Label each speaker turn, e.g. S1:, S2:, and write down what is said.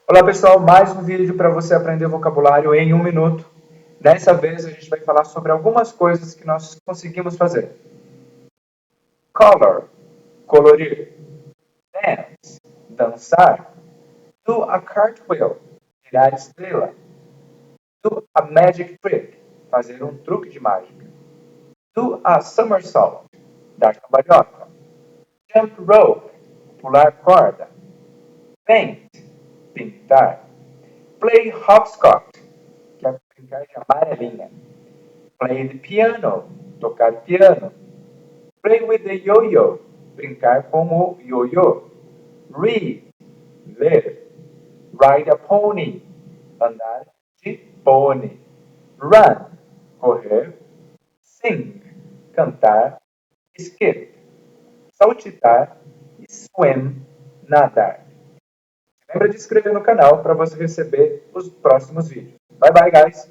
S1: Olá pessoal, mais um vídeo para você aprender vocabulário em 1 minuto. Dessa vez a gente vai falar sobre algumas coisas que nós conseguimos fazer. Color, colorir. Dance, dançar. Do a cartwheel, virar estrela. Do a magic trick, fazer um truque de mágica. Do a somersault, dar cambalhota. Jump rope, pular corda. Paint, pintar. Play hopscotch, que é brincar de amarelinha. Play the piano, tocar piano. Play with the yo-yo, brincar com o yo-yo. Read, ler. Ride a pony, andar de pônei. Run, correr. Sing, cantar. Skip, saltitar. E swim, nadar. Lembra de se inscrever no canal para você receber os próximos vídeos. Bye bye, guys!